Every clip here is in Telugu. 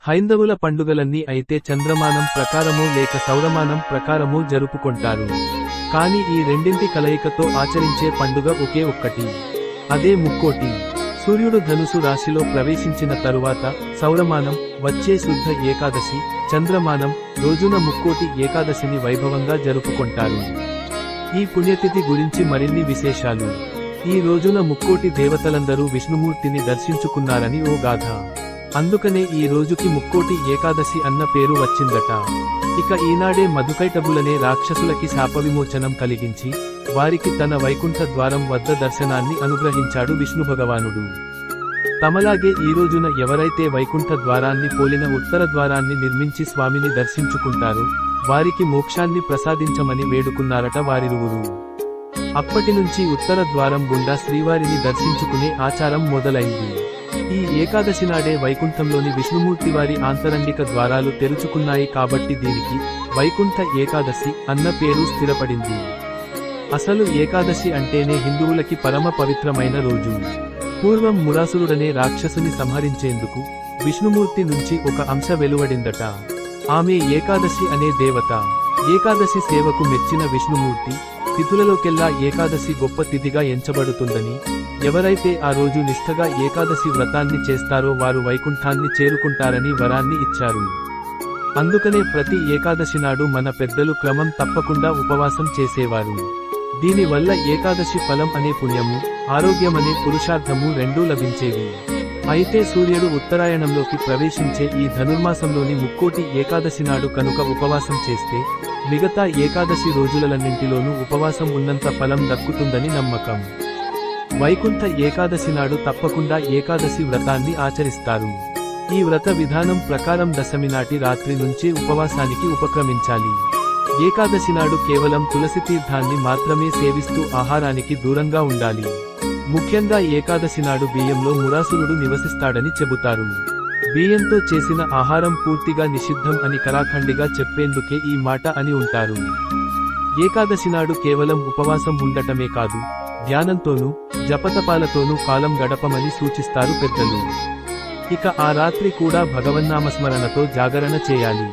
హైందవుల పండుగలన్నీ అయితే చంద్రమానం ప్రకారమో లేక సౌరమానం ప్రకారమో జరుపుకుంటారు. కాని ఈ రెండింటి కలయికతో ఆచరించే పండుగ ఒకే ఒక్కటి, అదే ముక్కోటి. సూర్యుడు ధనుసు రాశిలో ప్రవేశించిన తరువాత సౌరమానం వచ్చే శుద్ధ ఏకాదశి, చంద్రమానం రోజున ముక్కోటి ఏకాదశిని వైభవంగా జరుపుకుంటారు. ఈ పుణ్యతిథి గురించి మరిన్ని విశేషాలు. ఈ రోజున ముక్కోటి దేవతలందరూ విష్ణుమూర్తిని దర్శించుకున్నారని ఓ గాథ. అందుకనే ఈ రోజుకి ముక్కోటి ఏకాదశి అన్న పేరు వచ్చిందట. ఇక ఈనాడే మధుకైటబులనే రాక్షసులకి శాపవిమోచనం కలిగించి వారికి తన వైకుంఠ ద్వారం వద్ద దర్శనాన్ని అనుగ్రహించాడు విష్ణుభగవానుడు. తమలాగే ఈ రోజున ఎవరైతే వైకుంఠ ద్వారాన్ని పోలిన ఉత్తర ద్వారాన్ని నిర్మించి స్వామిని దర్శించుకుంటారో వారికి మోక్షాన్ని ప్రసాదించమని వేడుకున్నారట వారిరువురు. అప్పటినుంచి ఉత్తర ద్వారం గుండా శ్రీవారిని దర్శించుకునే ఆచారం మొదలైంది. ఈ ఏకాదశి నాడే వైకుంఠంలోని విష్ణుమూర్తివారి ఆంతరంగిక ద్వారాలు తెరుచుకున్నాయి కాబట్టి దీనికి వైకుంఠ ఏకాదశి అన్న పేరు స్థిరపడింది. అసలు ఏకాదశి అంటేనే హిందువులకి పరమ పవిత్రమైన రోజు. పూర్వం మురాసురుడనే రాక్షసుని సంహరించేందుకు విష్ణుమూర్తి నుంచి ఒక అంశ వెలువడిందట. ఆమె ఏకాదశి అనే దేవత. ఏకాదశి సేవకు మెచ్చిన విష్ణుమూర్తి తిథులలోకెల్లా ఏకాదశి గొప్ప తిథిగా ఎంచబడుతుందని, ఎవరైతే ఆ రోజు నిష్ఠగా ఏకాదశి వ్రతాన్ని చేస్తారో వారు వైకుంఠాన్ని చేరుకుంటారని వరాన్ని ఇచ్చారు. అందుకనే ప్రతి ఏకాదశి నాడు మన పెద్దలు క్రమం తప్పకుండా ఉపవాసం చేసేవారు. దీనివల్ల ఏకాదశి ఫలం అనే పుణ్యము, ఆరోగ్యమనే పురుషార్థము రెండూ లభించేవి. అయితే సూర్యుడు ఉత్తరాయణంలోకి ప్రవేశించే ఈ ధనుర్మాసంలోని ముక్కోటి ఏకాదశి నాడు కనుక ఉపవాసం చేస్తే మిగతా ఏకాదశి రోజులన్నింటిలోనూ ఉపవాసం ఉన్నంత ఫలం దక్కుతుందని నమ్మకం. వైకుంఠ ఏకాదశి నాడు తప్పకుండా ఏకాదశి వ్రతాన్ని ఆచరిస్తారు. ఈ వ్రత విధానం ప్రకారం దశమి నాటి రాత్రి నుంచే ఉపవాసానికి ఉపక్రమించాలి. ఏకాదశి నాడు కేవలం తులసి తీర్థాన్ని మాత్రమే సేవిస్తూ ఆహారానికి దూరంగా ఉండాలి. ముఖ్యంగా ఏకాదశి నాడు బియ్యంలో మురాసురుడు నివసిస్తాడని చెబుతారు. బియ్యంతో చేసిన ఆహారం పూర్తిగా నిషిద్ధం అని కరాఖండిగా చెప్పేందుకే ఈ మాట అని ఉంటారు. ఏకాదశి నాడు కేవలం ఉపవాసం ఉండటమే కాదు, ధ్యానంతోనూ జపతపాలతోనూ కాలం గడపమని సూచిస్తారు పెద్దలు. ఇక ఆ రాత్రి కూడా భగవన్నామస్మరణతో జాగరణ చేయాలి.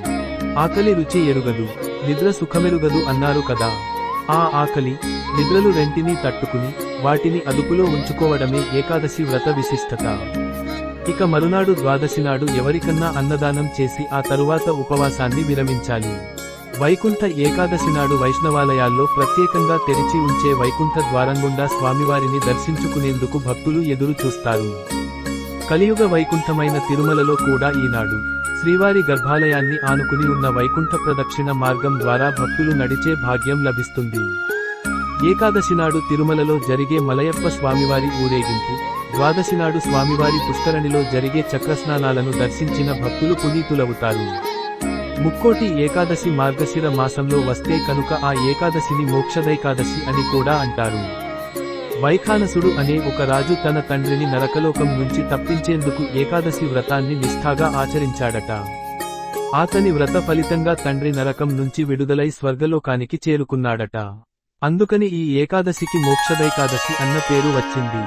ఆకలి రుచి ఎరుగదు, నిద్ర సుఖమెరుగదు అన్నారు కదా. ఆ ఆకలి నిద్రలు రెంటినీ తట్టుకుని వాటిని అదుపులో ఉంచుకోవడమే ఏకాదశి వ్రత విశిష్టత. ఇక మరునాడు ద్వాదశి నాడు ఎవరికన్నా అన్నదానం చేసి ఆ తరువాత ఉపవాసాన్ని విరమించాలి. వైకుంఠ ఏకాదశి నాడు వైష్ణవాలయాల్లో ప్రత్యేకంగా తెరిచి ఉంచే వైకుంఠ ద్వారంగుండా స్వామివారిని దర్శించుకునేందుకు భక్తులు ఎదురు చూస్తారు. కలియుగ వైకుంఠమైన తిరుమలలో కూడా ఈనాడు శ్రీవారి గర్భాలయాన్ని ఆనుకుని ఉన్న వైకుంఠ ప్రదక్షిణ మార్గం ద్వారా భక్తులు నడిచే భాగ్యం లభిస్తుంది. ఏకాదశి నాడు తిరుమలలో జరిగే మలయప్ప స్వామివారి ఊరేగింపు, ద్వాదశి నాడు స్వామివారి పుష్కరిణిలో జరిగే చక్రస్నానాలను దర్శించిన భక్తులు పునీతులవుతారు. ముక్కోటి ఏకాదశి మార్గశిర మాసంలో వస్తే కనుక ఆ ఏకాదశిని మోక్షదైకాదశి అని కూడా అంటారు. వైఖానసుడు అనే ఒక రాజు తన తండ్రిని నరకలోకం నుంచి తప్పించేందుకు ఏకాదశి వ్రతాన్ని నిష్ఠాగా ఆచరించాడట. అతని వ్రత ఫలితంగా తండ్రి నరకం నుంచి విడుదలై స్వర్గలోకానికి చేరుకున్నాడట. అందుకని ఈ ఏకాదశికి మోక్షదైకాదశి అన్న పేరు వచ్చింది.